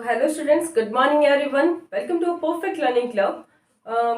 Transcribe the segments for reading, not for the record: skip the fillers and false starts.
Hello students, good morning everyone. Welcome to perfect learning club.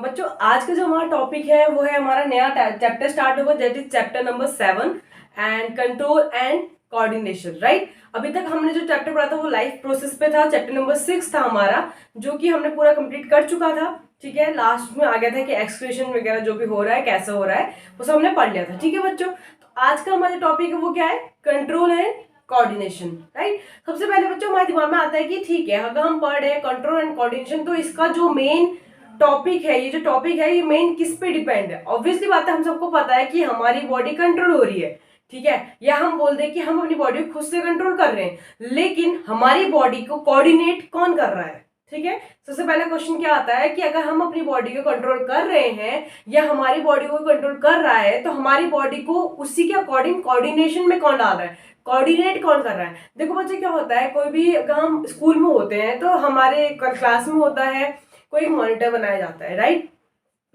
बच्चों, आज का जो हमारा टॉपिक है वो है हमारा नया चैप्टर स्टार्ट होगा, that is chapter number 7 and control and coordination. Right, अभी तक हमने जो चैप्टर पढ़ा था वो लाइफ प्रोसेस पे था। चैप्टर नंबर 6 था हमारा, जो कि हमने पूरा कंप्लीट कर चुका था। ठीक है, लास्ट में आ गया था कि एक्सक्रीशन वगैरह जो भी हो रहा है, कैसे हो रहा है, वो सब हमने पढ़ लिया था। ठीक है बच्चों, तो आज का हमारा टॉपिक है वो क्या है, कंट्रोल एंड कोऑर्डिनेशन। राइट, सबसे पहले बच्चों हमारे दिमाग में आता है कि ठीक है, अगर हम पढ़ रहे हैं कंट्रोल एंड कोऑर्डिनेशन, तो इसका जो मेन टॉपिक है, ये जो टॉपिक है, ये मेन किस पे डिपेंड है। ऑब्वियसली बात है, हम सबको पता है कि हमारी बॉडी कंट्रोल हो रही है। ठीक है, या हम बोल दें कि हम अपनी बॉडी को खुद से कंट्रोल कर रहे हैं, लेकिन हमारी बॉडी को कोऑर्डिनेट कौन कर रहा है। ठीक है, सबसे पहला क्वेश्चन क्या आता है कि अगर हम अपनी बॉडी को कंट्रोल कर रहे हैं या हमारी बॉडी को कंट्रोल कर रहा है, तो हमारी बॉडी को उसी के अकॉर्डिंग कोऑर्डिनेशन में कौन डाल रहा है, कोऑर्डिनेट कौन कर रहा है। देखो बच्चे, क्या होता है, कोई भी अगर हम स्कूल में होते हैं तो हमारे क्लास में होता है, कोई मॉनिटर बनाया जाता है, राइट,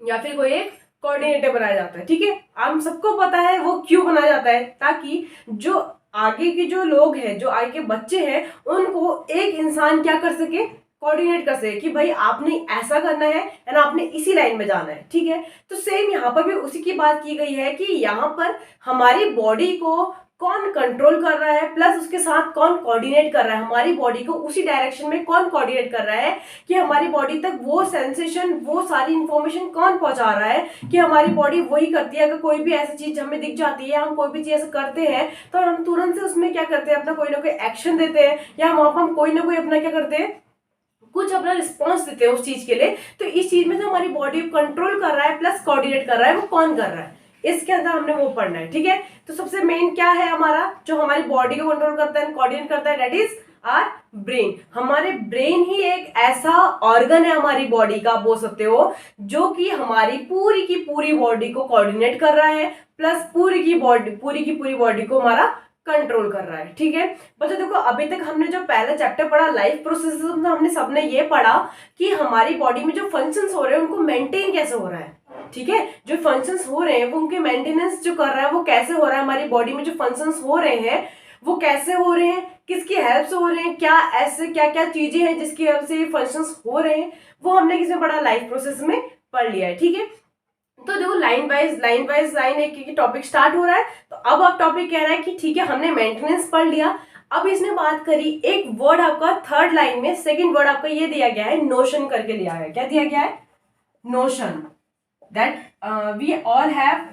या फिर कोई एक कोऑर्डिनेटर बनाया जाता है। ठीक है, हम सबको पता है वो क्यों बनाया जाता है, ताकि जो आगे के जो लोग हैं, जो आगे के बच्चे हैं, उनको एक इंसान क्या कर सके, कोऑर्डिनेट कर सके कि भाई आपने ऐसा करना है एंड आपने इसी लाइन में जाना है। ठीक है, तो सेम यहाँ पर भी उसी की बात की गई है कि यहाँ पर हमारी बॉडी को कौन कंट्रोल कर रहा है, प्लस उसके साथ कौन कोऑर्डिनेट कर रहा है, हमारी बॉडी को उसी डायरेक्शन में कौन कोऑर्डिनेट कर रहा है कि हमारी बॉडी तक वो सेंसेशन, वो सारी इंफॉर्मेशन कौन पहुंचा रहा है कि हमारी बॉडी वही करती है। अगर कोई भी ऐसी चीज हमें दिख जाती है, हम कोई भी चीज ऐसा करते हैं, तो हम तुरंत से उसमें क्या करते हैं, अपना कोई ना कोई एक्शन देते हैं, या वहां पर हम कोई ना कोई अपना क्या करते हैं, कुछ अपना रिस्पॉन्स देते हैं उस चीज के लिए। तो इस चीज में जो हमारी बॉडी कंट्रोल कर रहा है प्लस कोऑर्डिनेट कर रहा है, वो कौन कर रहा है, इसके अंदर हमने वो पढ़ना है। ठीक है, तो सबसे मेन क्या है हमारा, जो हमारी बॉडी को कंट्रोल करता है, कोऑर्डिनेट करता है, दैट इज आर ब्रेन। हमारे ब्रेन ही एक ऐसा ऑर्गन है हमारी बॉडी का, बोल सकते हो, जो कि हमारी पूरी की पूरी बॉडी को कोऑर्डिनेट कर रहा है, प्लस पूरी की पूरी बॉडी को हमारा कंट्रोल कर रहा है। ठीक है बच्चों, देखो अभी तक हमने जो पहला चैप्टर पढ़ा लाइफ प्रोसेस में, हमने सबने ये पढ़ा कि हमारी बॉडी में जो फंक्शंस हो रहे हैं उनको मेंटेन कैसे हो रहा है। ठीक है, जो फंक्शंस हो रहे हैं वो उनके मेंटेनेंस जो कर रहा है वो कैसे हो रहा है, हमारी बॉडी में जो फंक्शंस हो रहे हैं वो कैसे हो रहे हैं, किसकी हेल्प से हो रहे हैं, क्या ऐसे क्या क्या चीजें हैं जिसकी हेल्प से ये फंक्शंस हो रहे हैं, वो हमने किसमें पढ़ा, लाइफ प्रोसेस में पढ़ लिया है। ठीक है, तो देखो लाइन एक टॉपिक स्टार्ट हो रहा है। तो अब टॉपिक कह रहा है कि ठीक है, हमने मेंटेनेंस पढ़ लिया, अब इसमें बात करी, एक वर्ड आपका थर्ड लाइन में, सेकंड वर्ड आपका ये दिया गया है, नोशन करके लिया है। क्या दिया गया है, notion, that we all have,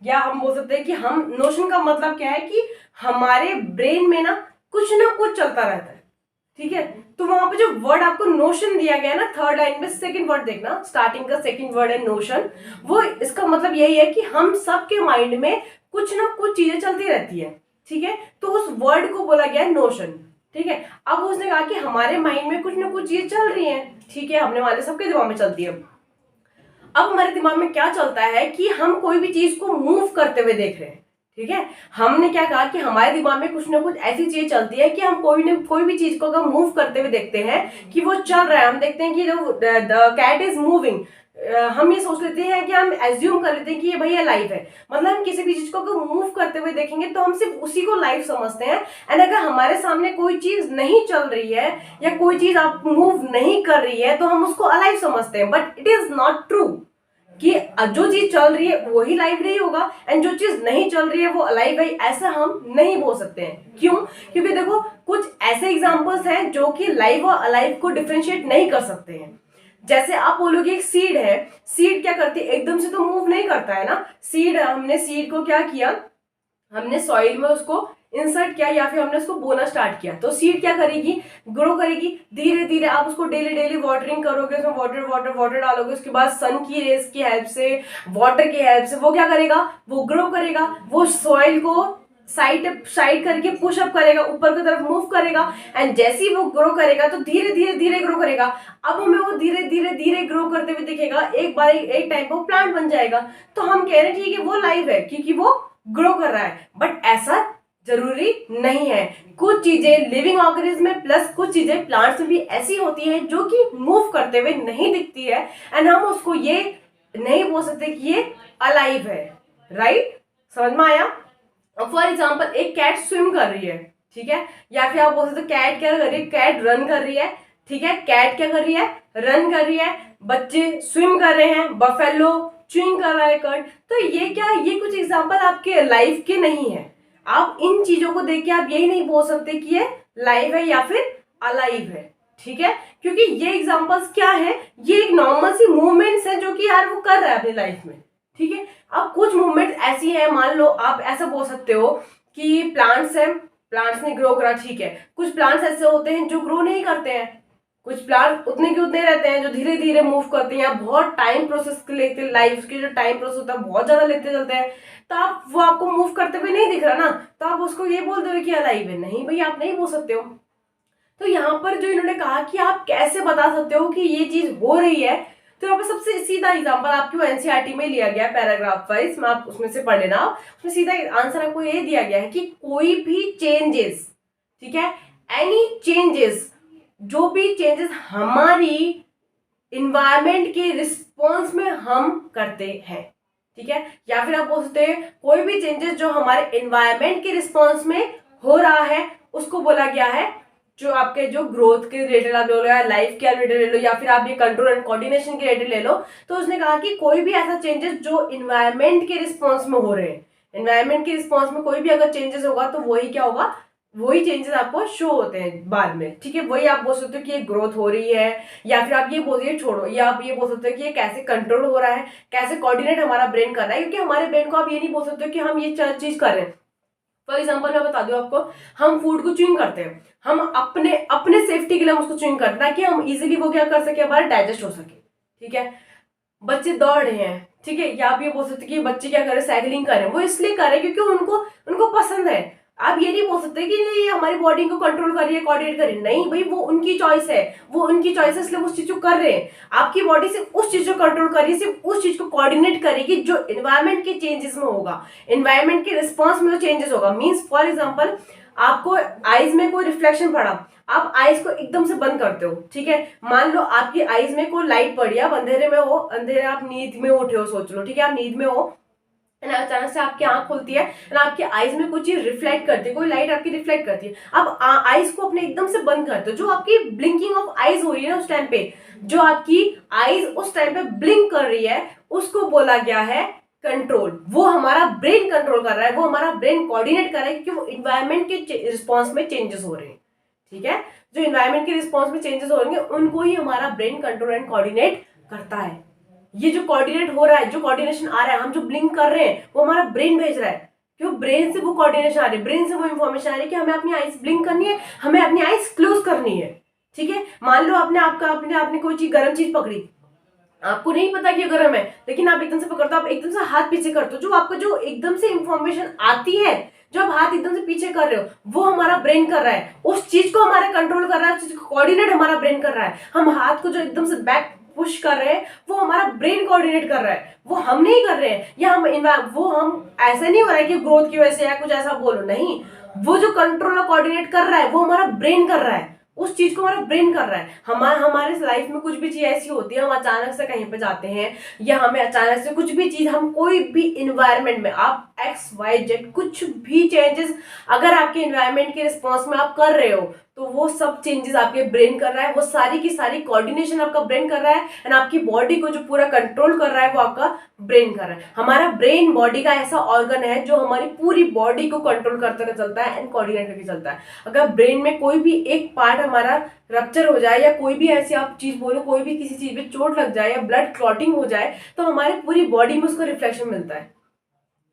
या हम बोल सकते हैं कि हम, नोशन का मतलब क्या है कि हमारे ब्रेन में ना कुछ चलता रहता है। ठीक है, तो वहां पे जो वर्ड आपको नोशन दिया गया है ना, थर्ड लाइन में सेकंड वर्ड देखना, स्टार्टिंग का सेकंड वर्ड है नोशन। वो इसका मतलब यही है कि हम सबके माइंड में कुछ ना कुछ चीजें चलती रहती है। ठीक है, तो उस वर्ड को बोला गया है नोशन। ठीक है, अब उसने कहा कि हमारे माइंड में कुछ ना कुछ चीजें चल रही है। ठीक है, हमने वाले सबके दिमाग में चलती है। अब हमारे दिमाग में क्या चलता है कि हम कोई भी चीज को मूव करते हुए देख रहे हैं। ठीक है, हमने क्या कहा कि हमारे दिमाग में कुछ ना कुछ ऐसी चीज चलती है कि हम कोई भी चीज को अगर मूव करते हुए देखते हैं कि वो चल रहा है, हम देखते हैं कि द कैट इज मूविंग, हम ये सोच लेते हैं कि हम एज्यूम कर लेते हैं कि ये भैया लाइव है। मतलब हम किसी भी चीज को अगर मूव करते हुए देखेंगे तो हम सिर्फ उसी को लाइव समझते हैं। एंड अगर हमारे सामने कोई चीज नहीं चल रही है या कोई चीज आप मूव नहीं कर रही है, तो हम उसको अलाइव समझते हैं। But it is not true कि जो चीज चल रही है वही लाइव नहीं होगा एंड जो चीज नहीं चल रही है वो अलाइव है, ऐसा हम नहीं बोल सकते हैं। क्यों? क्योंकि देखो कुछ ऐसे एग्जांपल्स हैं जो कि लाइव और अलाइव को डिफरेंशिएट नहीं कर सकते हैं। जैसे आप बोलोगे एक सीड है, सीड क्या करती है, एकदम से तो मूव नहीं करता है ना। सीड, हमने सीड को क्या किया, हमने सॉइल में उसको इंसर्ट किया या फिर हमने उसको बोना स्टार्ट किया, तो सीड क्या करेगी, ग्रो करेगी। धीरे धीरे आप उसको डेली वाटरिंग करोगे, उसमें वाटर डालोगे, उसके बाद सन की रेज की हेल्प से, वाटर की हेल्प से वो क्या करेगा, वो ग्रो करेगा। वो सॉइल को साइड करके पुश अप करेगा, ऊपर की तरफ मूव करेगा, एंड जैसे ही वो ग्रो करेगा तो धीरे ग्रो करेगा। अब हमें वो धीरे ग्रो करते हुए दिखेगा, एक टाइम पर प्लांट बन जाएगा। तो हम कह रहे हैं ठीक है वो लाइव है क्योंकि वो ग्रो कर रहा है, बट ऐसा जरूरी नहीं है। कुछ चीजें लिविंग ऑर्गेनिज्म में प्लस कुछ चीजें प्लांट्स में भी ऐसी होती हैं जो कि मूव करते हुए नहीं दिखती है, एंड हम उसको ये नहीं बोल सकते कि ये अलाइव है। राइट, समझ में आया? फॉर एग्जाम्पल एक कैट स्विम कर रही है, ठीक है। या फिर आप बोल सकते हो कैट क्या कर रही है, कैट रन कर रही है, ठीक है। कैट क्या कर रही है, रन कर रही है। बच्चे स्विम कर रहे हैं, बफेलो च्यूइंग कर रहा है कर्ड। तो ये क्या, ये कुछ एग्जांपल आपके लाइफ के नहीं है। आप इन चीजों को देख के आप यही नहीं बोल सकते कि ये लाइव है या फिर अलाइव है, ठीक है। क्योंकि ये एग्जांपल्स क्या है, ये एक नॉर्मल सी मूवमेंट्स है जो कि यार वो कर रहा है अपनी लाइफ में, ठीक है। अब कुछ मूवमेंट्स ऐसी है, मान लो आप ऐसा बोल सकते हो कि प्लांट्स है, प्लांट्स ने ग्रो करा, ठीक है। कुछ प्लांट्स ऐसे होते हैं जो ग्रो नहीं करते हैं, कुछ प्लांट उतने के उतने रहते हैं जो धीरे धीरे मूव करते हैं, या बहुत टाइम प्रोसेस लेते हैं, लाइफ के जो टाइम प्रोसेस होता है बहुत ज्यादा लेते चलते हैं। तो आप वो आपको मूव करते हुए नहीं दिख रहा ना, तो आप उसको ये बोल दोगे कि अलाइव है, नहीं भाई आप नहीं बोल सकते हो। तो यहाँ पर जो इन्होंने कहा कि आप कैसे बता सकते हो कि ये चीज हो रही है, तो यहाँ पर सबसे सीधा एग्जांपल आपकी एनसीईआरटी में लिया गया पैराग्राफ वाइज, मैं आप उसमें से पढ़ लेना। उसमें सीधा आंसर आपको ये दिया गया है कि कोई भी चेंजेस, ठीक है, एनी चेंजेस, जो भी चेंजेस हमारी इन्वायरमेंट के रिस्पॉन्स में हम करते हैं, ठीक है। या फिर आप बोल सकते हैं कोई भी चेंजेस जो हमारे इन्वायरमेंट के रिस्पॉन्स में हो रहा है, उसको बोला गया है जो आपके जो ग्रोथ के रिलेटेड आप ले लो, या लाइफ के रिलेटेड ले लो, या फिर आप ये कंट्रोल एंड कोऑर्डिनेशन के रिलेटेड ले लो। तो उसने कहा कि कोई भी ऐसा चेंजेस जो इन्वायरमेंट के रिस्पॉन्स में हो रहे हैं, इन्वायरमेंट के रिस्पॉन्स में कोई भी अगर चेंजेस होगा तो वही क्या होगा, वही चेंजेस आपको शो होते हैं बाद में, ठीक है। वही आप बोल सकते हो कि ये ग्रोथ हो रही है, या फिर आप ये बोलिए छोड़ो, या आप ये बोल सकते हो कि ये कैसे कंट्रोल हो रहा है, कैसे कोऑर्डिनेट हमारा ब्रेन कर रहा है। क्योंकि हमारे ब्रेन को आप ये नहीं बोल सकते हो कि हम ये चीज कर रहे हैं। फॉर एग्जाम्पल मैं बता दूं आपको, हम फूड को च्यूइंग करते हैं, हम अपने अपने सेफ्टी के लिए हम उसको च्यूइंग करते हैं ताकि हम इजीली वो क्या कर सके, हमारा डाइजेस्ट हो सके, ठीक है। बच्चे दौड़ रहे हैं, ठीक है, या आप ये बोल सकते हैं कि बच्चे क्या कर रहे हैं, साइकिलिंग कर रहे हैं, वो इसलिए कर रहे हैं क्योंकि उनको उनको पसंद है। आप ये नहीं बोल सकते कि ये हमारी बॉडी को कंट्रोल कर रही है, कोऑर्डिनेट कर रही है, नहीं भाई, वो उनकी चॉइस है, वो उनकी चॉइस है, इसलिए वो उस चीज को कर रहे हैं। आपकी बॉडी सिर्फ उस चीज को कंट्रोल कर रही है, सिर्फ उस चीज को कोऑर्डिनेट करेगी जो एनवायरमेंट के चेंजेस में होगा, एनवायरमेंट के रिस्पॉन्स में जो चेंजेस होगा। मीन्स फॉर एग्जाम्पल आपको आईज में कोई रिफ्लेक्शन पड़ा, आप आईज को एकदम से बंद करते हो, ठीक है। मान लो आपकी आईज में कोई लाइट पड़ी, आप अंधेरे में हो, अंधेरे आप नींद में उठे हो, सोच लो, ठीक है, आप नींद में हो, अचानक से आपकी आंख खुलती है, आपकी आईज में कुछ चीज रिफ्लेक्ट करती है, कोई लाइट आपकी रिफ्लेक्ट करती है। अब आईज को अपने एकदम से बंद करते हो, जो आपकी ब्लिंकिंग ऑफ आईज हो रही है ना उस टाइम पे, जो आपकी आईज उस टाइम पे ब्लिंक कर रही है, उसको बोला गया है कंट्रोल। वो हमारा ब्रेन कंट्रोल कर रहा है, वो हमारा ब्रेन कोऑर्डिनेट कर रहा है, क्योंकि वो इन्वायरमेंट के रिस्पॉन्स में चेंजेस हो रहे हैं, ठीक है। जो इन्वायरमेंट के रिस्पॉन्स में चेंजेस हो रहे हैं उनको ही हमारा ब्रेन कंट्रोल एंड कोऑर्डिनेट करता है। ये जो कोऑर्डिनेट हो रहा है, जो कोऑर्डिनेशन आ रहा है, हम जो ब्लिंक कर रहे हैं, वो हमारा ब्रेन भेज रहा है, क्यों, ब्रेन से वो कोऑर्डिनेशन आ रही है, ब्रेन से वो इन्फॉर्मेशन आ रही है कि हमें अपनी आईज ब्लिंक करनी है, हमें अपनी आईज क्लोज करनी है, ठीक है। मान लो आपने कोई चीज, गर्म चीज पकड़ी, आपको नहीं पता कि गर्म है, लेकिन आप एकदम से पकड़ते हो, आप एकदम से हाथ पीछे करते हो, जो आपको जो एकदम से इंफॉर्मेशन आती है, जो आप हाथ एकदम से पीछे कर रहे हो, वो हमारा ब्रेन कर रहा है, उस चीज को हमारा कंट्रोल कर रहा है, उस चीज को कोऑर्डिनेट हमारा ब्रेन कर रहा है। हम हाथ को जो एकदम से बैक पुश कर रहे हैं, वो हमारा ब्रेन कोऑर्डिनेट कर रहा है, वो हम नहीं कर रहे हैं, या हम ऐसा नहीं हो रहा है कि ग्रोथ की वजह से या कुछ ऐसा बोलो, नहीं, वो जो कंट्रोल और कोऑर्डिनेट कर रहा है वो हमारा ब्रेन कर रहा है, उस चीज को हमारा ब्रेन कर रहा है। हमारे लाइफ में कुछ भी चीज ऐसी होती है, हम अचानक से कहीं पे जाते हैं, या हमें अचानक से कुछ भी चीज, हम कोई भी इन्वायरमेंट में, आप एक्स वाई जेड कुछ भी चेंजेस अगर आपके इन्वायरमेंट के रिस्पॉन्स में आप कर रहे हो, तो वो सब चेंजेस आपके ब्रेन कर रहा है, वो सारी की सारी कोऑर्डिनेशन आपका ब्रेन कर रहा है, एंड आपकी बॉडी को जो पूरा कंट्रोल कर रहा है वो आपका ब्रेन कर रहा है। हमारा ब्रेन बॉडी का ऐसा ऑर्गन है जो हमारी पूरी बॉडी को कंट्रोल करते हुए चलता है एंड कोऑर्डिनेट करके चलता है। अगर ब्रेन में कोई भी एक पार्ट हमारा रप्चर हो जाए, या कोई भी ऐसी आप चीज बोलो, कोई भी किसी चीज पे चोट लग जाए, या ब्लड क्लॉटिंग हो जाए, तो हमारी पूरी बॉडी में उसको रिफ्लेक्शन मिलता है,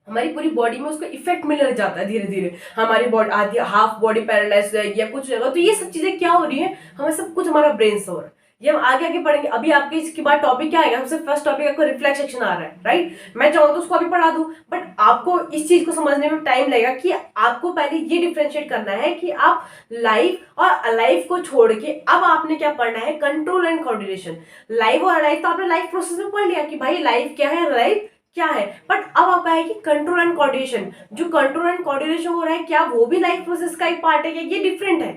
हमारी पूरी बॉडी में उसको इफेक्ट मिलने लग जाता है, धीरे धीरे हमारी बॉडी आधी हाफ बॉडी पैरालाइज हो जाएगी या कुछ जगह। तो ये सब चीजें क्या हो रही है, हमें सब कुछ हमारा ब्रेन से हो रहा है। ये हम आगे आगे पढ़ेंगे। अभी आपके इसके बाद टॉपिक क्या आएगा, सबसे फर्स्ट टॉपिक आपको रिफ्लेक्स सेक्शन आ रहा है, राइट। मैं चाहूँ तो उसको अभी पढ़ा दूं, बट आपको इस चीज को समझने में टाइम लगेगा कि आपको पहले ये डिफ्रेंशिएट करना है कि आप लाइफ और अलाइव को छोड़ के अब आपने क्या पढ़ना है, कंट्रोल एंड कोऑर्डिनेशन। लाइव और अलाइव तो आपने लाइफ प्रोसेस में पढ़ लिया कि भाई लाइफ क्या है, अलाइव क्या है, बट अब आपका है कि कंट्रोल एंड कोऑर्डिनेशन। जो कंट्रोल एंड कोऑर्डिनेशन हो रहा है, क्या वो भी लाइफ प्रोसेस का एक पार्ट है, क्या ये डिफरेंट है?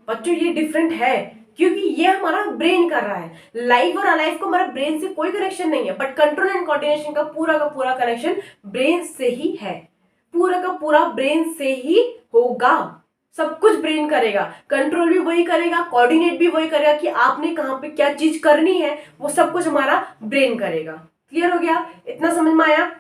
बच्चों ये डिफरेंट है, क्योंकि ये हमारा ब्रेन कर रहा है। लाइव और अलाइव को हमारा ब्रेन से कोई कनेक्शन नहीं है, बट कंट्रोल एंड कोऑर्डिनेशन का पूरा कनेक्शन ब्रेन से ही है, पूरा का पूरा ब्रेन से ही होगा। सब कुछ ब्रेन करेगा, कंट्रोल भी वही करेगा, कोऑर्डिनेट भी वही करेगा कि आपने कहाँ पे क्या चीज करनी है, वो सब कुछ हमारा ब्रेन करेगा। क्लियर हो गया? इतना समझ में आया?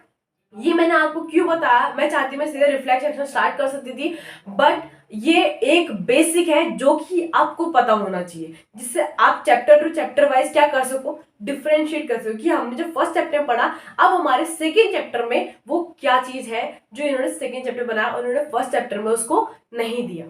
ये मैंने आपको क्यों बताया, मैं चाहती मैं सीधे रिफ्लेक्स एक्शन स्टार्ट कर सकती थी, बट ये एक बेसिक है जो कि आपको पता होना चाहिए, जिससे आप चैप्टर टू चैप्टर वाइज क्या कर सको, डिफरेंशिएट कर सको कि हमने जो फर्स्ट चैप्टर में पढ़ा, अब हमारे सेकेंड चैप्टर में वो क्या चीज है जो इन्होंने सेकेंड चैप्टर बनाया और उन्होंने फर्स्ट चैप्टर में उसको नहीं दिया।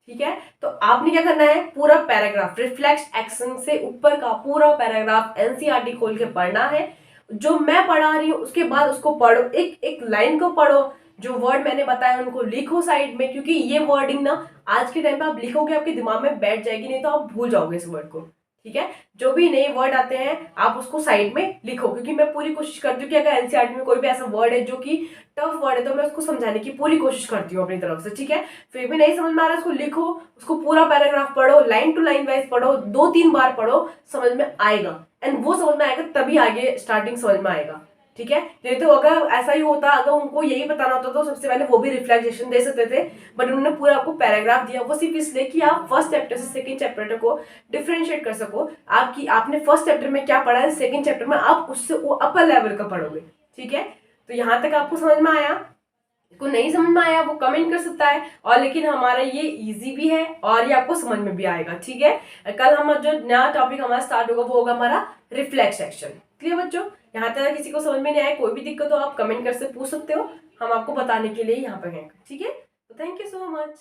ठीक है, तो आपने क्या करना है, पूरा पैराग्राफ रिफ्लेक्स एक्शन से ऊपर का पूरा पैराग्राफ एनसीईआरटी खोल के पढ़ना है। जो मैं पढ़ा रही हूँ उसके बाद उसको पढ़ो, एक एक लाइन को पढ़ो, जो वर्ड मैंने बताया उनको लिखो साइड में, क्योंकि ये वर्डिंग ना आज के टाइम पे आप लिखोगे आपके दिमाग में बैठ जाएगी, नहीं तो आप भूल जाओगे इस वर्ड को। ठीक है, जो भी नए वर्ड आते हैं आप उसको साइड में लिखो, क्योंकि मैं पूरी कोशिश करती हूँ कि अगर एनसीईआरटी में कोई भी ऐसा वर्ड है जो कि टफ वर्ड है तो मैं उसको समझाने की पूरी कोशिश करती हूँ अपनी तरफ से। ठीक है, फिर भी नहीं समझ में आ रहा है उसको लिखो, उसको पूरा पैराग्राफ पढ़ो, लाइन टू लाइन वाइज पढ़ो, 2-3 बार पढ़ो, समझ में आएगा, एंड वो समझ में आएगा तभी आगे स्टार्टिंग समझ में आएगा। ठीक है, नहीं तो अगर ऐसा ही होता, अगर उनको यही बताना होता तो सबसे पहले वो भी रिफ्लेक्सेशन दे सकते थे, बट उन्होंने पूरा आपको पैराग्राफ दिया, वो सिर्फ इसलिए कि आप फर्स्ट चैप्टर से सेकंड चैप्टर को डिफरेंशिएट कर सको। आपकी आपने फर्स्ट चैप्टर में क्या पढ़ा है, सेकंड चैप्टर में आप उससे वो अपर लेवल का पढ़ोगे। ठीक है, तो यहाँ तक आपको समझ में आया? को नहीं समझ में आया वो कमेंट कर सकता है, और लेकिन हमारा ये इजी भी है और ये आपको समझ में भी आएगा। ठीक है, कल हम जो नया टॉपिक हमारा स्टार्ट होगा वो होगा हमारा रिफ्लेक्स एक्शन। क्लियर बच्चों? यहाँ तक किसी को समझ में नहीं आया, कोई भी दिक्कत हो आप कमेंट कर से पूछ सकते हो, हम आपको बताने के लिए यहाँ पर हैं। ठीक है, तो थैंक यू सो मच।